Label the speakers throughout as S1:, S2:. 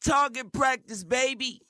S1: Target practice, baby.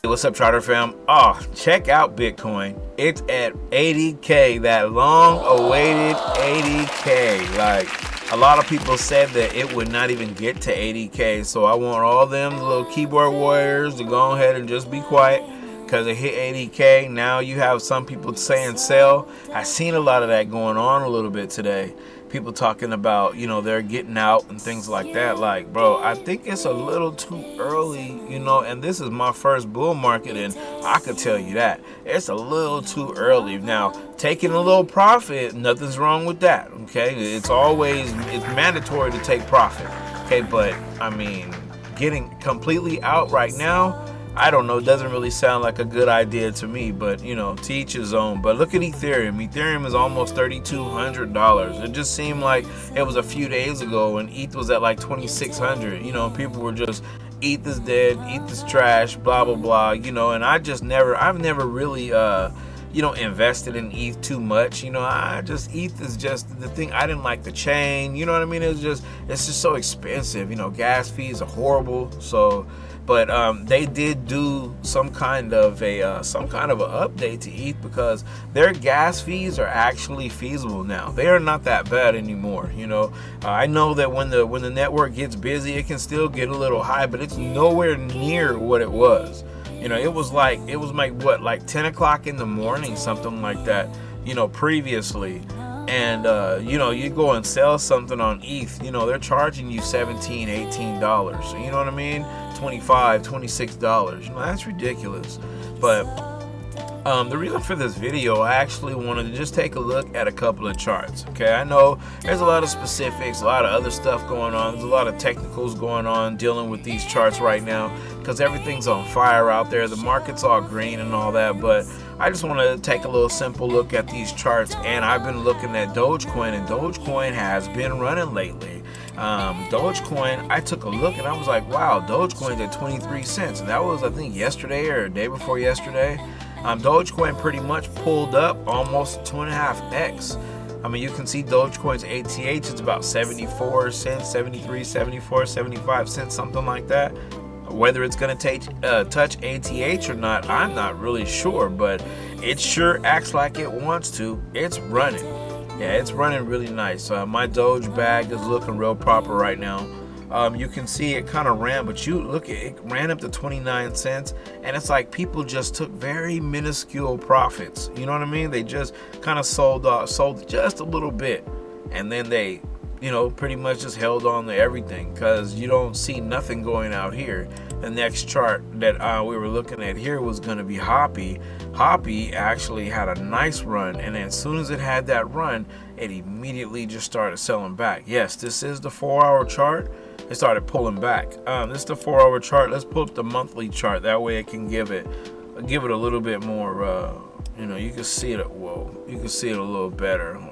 S2: What's up, Charter fam? Oh, check out Bitcoin. It's at 80K, that long-awaited 80K. Like, a lot of people said that it would not even get to 80K, so I want all them little keyboard warriors to go ahead and just be quiet, because it hit 80K. Now you have some people saying sell. I've seen a lot of that going on a little bit today. People talking about, you know, they're getting out and things like that. Like, bro, I think it's a little too early, you know, and this is my first bull market, and I could tell you that it's a little too early. Now, taking a little profit, nothing's wrong with that, okay? It's mandatory to take profit, okay? But I mean, getting completely out right now, I don't know, it doesn't really sound like a good idea to me, but you know, to each his own. But look at Ethereum. Ethereum is almost $3,200. It just seemed like it was a few days ago when ETH was at like 2,600. You know, people were just, ETH is dead, ETH is trash, blah blah blah, you know. And I've never really you know, invested in ETH too much. You know, ETH is just the thing. I didn't like the chain, you know what I mean? It's just so expensive. You know, gas fees are horrible. So, but they did do some kind of an update to ETH, because their gas fees are actually feasible now. They are not that bad anymore. You know, I know that when the network gets busy, it can still get a little high, but it's nowhere near what it was. You know, it was like what, like 10 o'clock in the morning, something like that, you know, previously. And you know, you go and sell something on ETH, you know, they're charging you $17, $18. You know what I mean? $25, $26. You know, that's ridiculous. But the reason for this video, I actually wanted to just take a look at a couple of charts. Okay, I know there's a lot of specifics, a lot of other stuff going on. There's a lot of technicals going on dealing with these charts right now, because everything's on fire out there. The market's all green and all that, but I just want to take a little simple look at these charts. And I've been looking at Dogecoin, and Dogecoin has been running lately. Dogecoin, I took a look and I was like, wow, Dogecoin's at 23 cents. And that was, I think, yesterday or a day before yesterday. Dogecoin pretty much pulled up almost 2.5x. I mean, you can see Dogecoin's ATH is about 74 cents, 73, 74, 75 cents, something like that. Whether it's going to touch ATH or not, I'm not really sure, but it sure acts like it wants to. It's running. Yeah, it's running really nice. My Doge bag is looking real proper right now. You can see it kind of ran, but you look at it, ran up to 29 cents, and it's like people just took very minuscule profits. You know what I mean? They just kind of sold just a little bit, and then they, you know, pretty much just held on to everything, because you don't see nothing going out here. The next chart that we were looking at here was going to be Hoppy. Hoppy actually had a nice run, and then as soon as it had that run, it immediately just started selling back. Yes, this is the 4-hour chart. It started pulling back. This is the 4-hour chart. Let's pull up the monthly chart. That way it can give it a little bit more, you know, you can see it. Whoa, you can see it a little better. I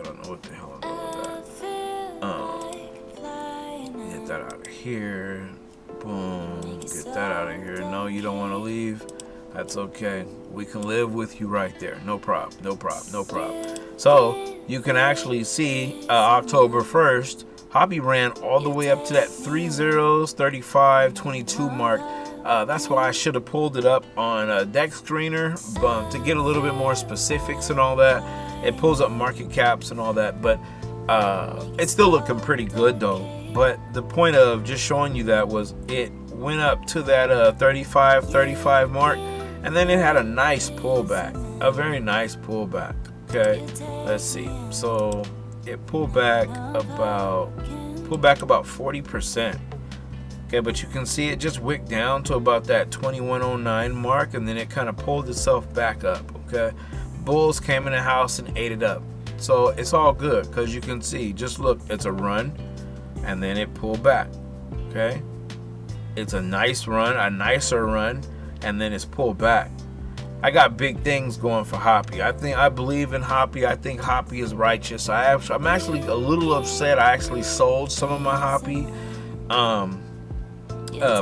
S2: don't know what the hell I'm doing with that. Get that out of here. Boom. Get that out of here. No, you don't want to leave. That's okay. We can live with you right there. No problem. No problem. No problem. So you can actually see October 1st, Hoppy ran all the way up to that 35.22 mark. That's why I should have pulled it up on a Dex Screener, to get a little bit more specifics and all that. It pulls up market caps and all that, but it's still looking pretty good though. But the point of just showing you that was it went up to that 35 mark, and then it had a nice pullback, a very nice pullback. Okay, let's see. So it pulled back about 40%. Okay, but you can see it just wicked down to about that 2109 mark, and then it kind of pulled itself back up. Okay, bulls came in the house and ate it up. So it's all good, because you can see, just look, it's a run, and then it pulled back. Okay, it's a nice run, a nicer run, and then it's pulled back. I got big things going for Hoppy. I believe in Hoppy. I think Hoppy is righteous. I'm actually a little upset. I actually sold some of my Hoppy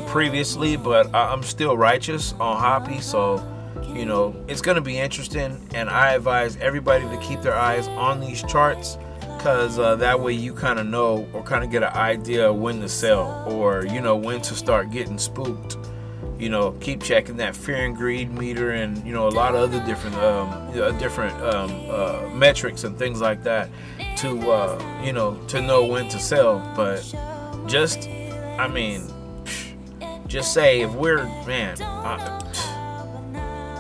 S2: previously, but I'm still righteous on Hoppy. So you know, it's going to be interesting, and I advise everybody to keep their eyes on these charts, because that way you kind of know or kind of get an idea of when to sell, or, you know, when to start getting spooked. You know, keep checking that fear and greed meter, and, you know, a lot of other different metrics and things like that to you know, to know when to sell. But just, I mean, just say if we're, man,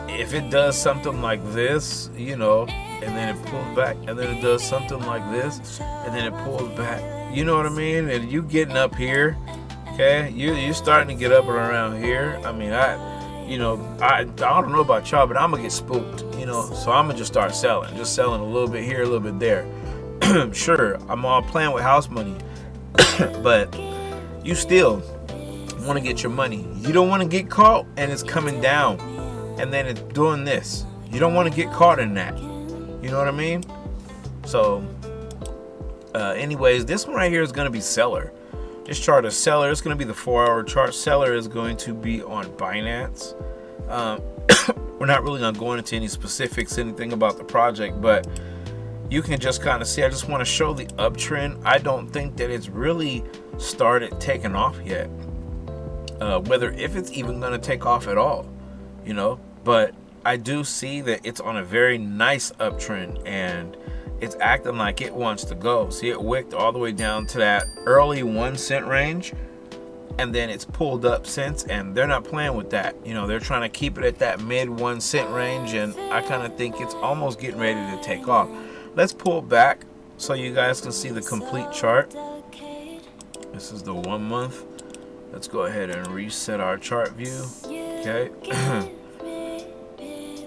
S2: if it does something like this, you know, and then it pulls back, and then it does something like this, and then it pulls back, you know what I mean? And you getting up here, okay, you starting to get up and around here. I mean, I don't know about y'all, but I'm gonna get spooked, you know, so I'm gonna just start selling a little bit here, a little bit there. Sure, I'm all playing with house money, but you still want to get your money. You don't want to get caught and it's coming down and then it's doing this. You don't want to get caught in that. You know what I mean? So anyways, this one right here is going to be seller. This chart is seller. It's going to be the 4-hour chart. Seller is going to be on Binance. We're not really going to go into any specifics, anything about the project, but you can just kind of see. I just want to show the uptrend. I don't think that it's really started taking off yet. Whether if it's even going to take off at all, you know, but I do see that it's on a very nice uptrend and it's acting like it wants to go. See, it wicked all the way down to that early 1 cent range, and then it's pulled up since, and they're not playing with that. You know, they're trying to keep it at that mid 1 cent range, and I kind of think it's almost getting ready to take off. Let's pull back so you guys can see the complete chart. This is the 1 month. Let's go ahead and reset our chart view. Okay.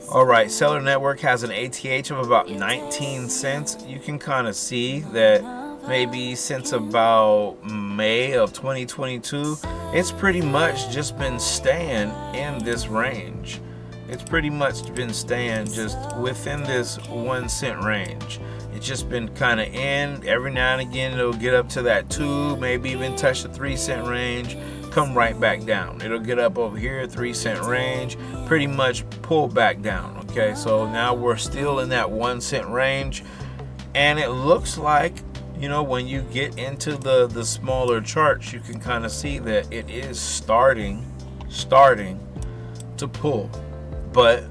S2: All right, Seller Network has an ATH of about 19 cents. You can kind of see that maybe since about May of 2022, it's pretty much just been staying in this range. It's pretty much been staying just within this 1 cent range. It's just been kind of in. Every now and again, it'll get up to that 2, maybe even touch the 3 cent range, come right back down. It'll get up over here, 3 cent range, pretty much pull back down. Okay, so now we're still in that 1 cent range, and it looks like, you know, when you get into the smaller charts, you can kind of see that it is starting to pull, but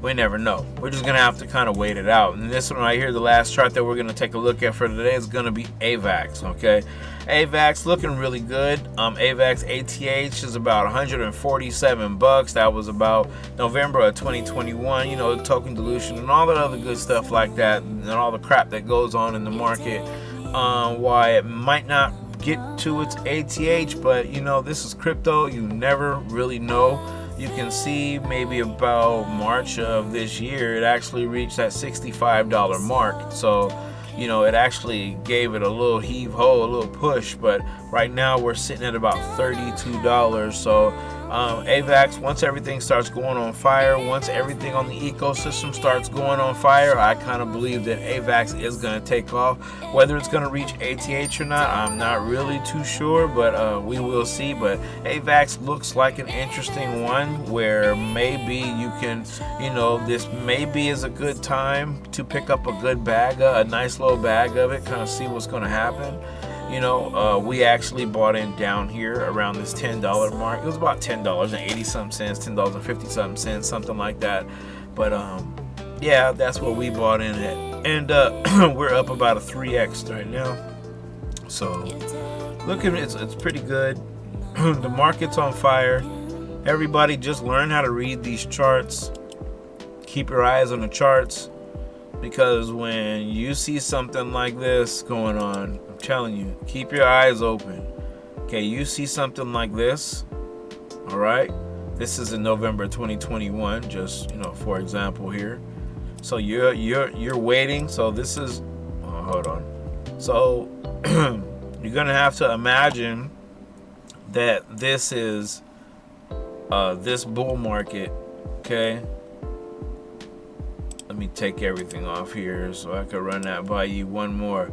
S2: we never know. We're just gonna have to kind of wait it out. And this one right here, the last chart that we're gonna take a look at for today, is gonna be AVAX. Okay, AVAX looking really good. AVAX ATH is about 147 bucks. That was about November of 2021. You know, token dilution and all that other good stuff like that, and all the crap that goes on in the market. Why it might not get to its ATH, but you know, this is crypto. You never really know. You can see maybe about March of this year, it actually reached that $65 mark. So, you know, it actually gave it a little heave-ho, a little push. But right now we're sitting at about $32. So AVAX, once everything starts going on fire, once everything on the ecosystem starts going on fire, I kind of believe that AVAX is going to take off. Whether it's going to reach ATH or not, I'm not really too sure, but we will see. But AVAX looks like an interesting one where maybe you can, you know, this maybe is a good time to pick up a good bag, a nice little bag of it, kind of see what's going to happen. You know, we actually bought in down here around this $10 mark. It was about $10.80 some cents, $10.50 some cents, something like that. But yeah, that's what we bought in at, and we're up about a 3x right now. So look at it, it's pretty good. The market's on fire. Everybody just learn how to read these charts. Keep your eyes on the charts, because when you see something like this going on, I'm telling you, keep your eyes open. Okay, you see something like this, all right? This is in November 2021, just, you know, for example here. So you're waiting. So this is, oh, hold on. So you're gonna have to imagine that this is this bull market, okay? Let me take everything off here so I can run that by you one more.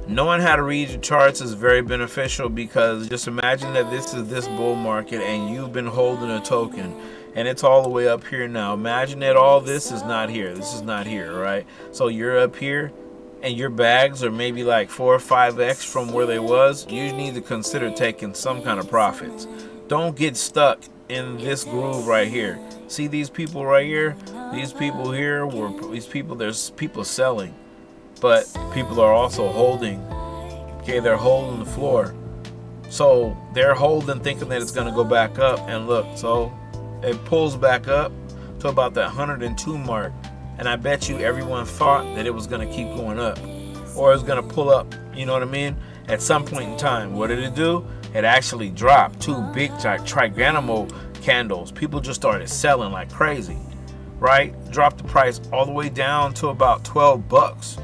S2: Knowing how to read your charts is very beneficial, because just imagine that this is this bull market and you've been holding a token and it's all the way up here now. Imagine that all this is not here. This is not here, right? So you're up here, and your bags are maybe like 4 or 5x from where they was. You need to consider taking some kind of profits. Don't get stuck in this groove right here. See these people right here? These people here there's people selling, but people are also holding. Okay, they're holding the floor. So they're holding, thinking that it's going to go back up, and look, so it pulls back up to about that 102 mark, and I bet you everyone thought that it was going to keep going up, or it was going to pull up, you know what I mean, at some point in time. What did it do? It actually dropped 2 big trigonal candles. People just started selling like crazy, right? Dropped the price all the way down to about 12 bucks.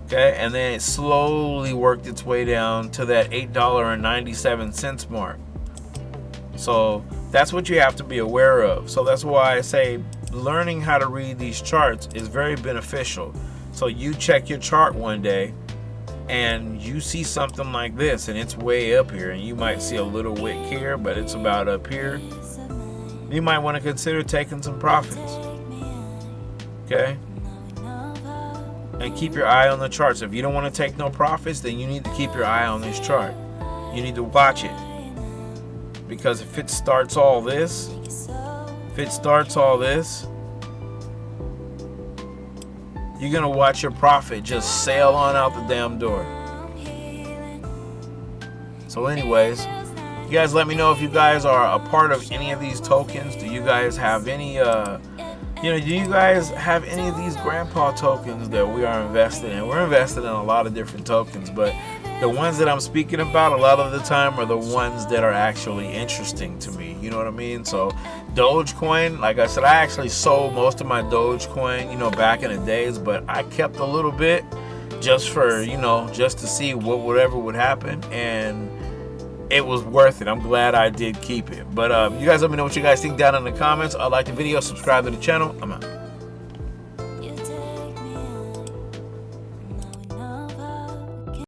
S2: Okay, and then it slowly worked its way down to that $8.97 mark. So that's what you have to be aware of. So that's why I say learning how to read these charts is very beneficial. So you check your chart one day and you see something like this, and it's way up here, and you might see a little wick here, but it's about up here. You might want to consider taking some profits. Okay? And keep your eye on the charts. If you don't want to take no profits, then you need to keep your eye on this chart. You need to watch it. Because if it starts all this, you're going to watch your profit just sail on out the damn door. So anyways, you guys let me know if you guys are a part of any of these tokens. Do you guys have any do you guys have any of these grandpa tokens that we are invested in? We're invested in a lot of different tokens, but the ones that I'm speaking about a lot of the time are the ones that are actually interesting to me. You know what I mean? So Dogecoin, like I said, I actually sold most of my Dogecoin, back in the days, but I kept a little bit just for, just to see whatever would happen, and it was worth it. I'm glad I did keep it. But you guys let me know what you guys think down in the comments. Like the video, subscribe to the channel. I'm out.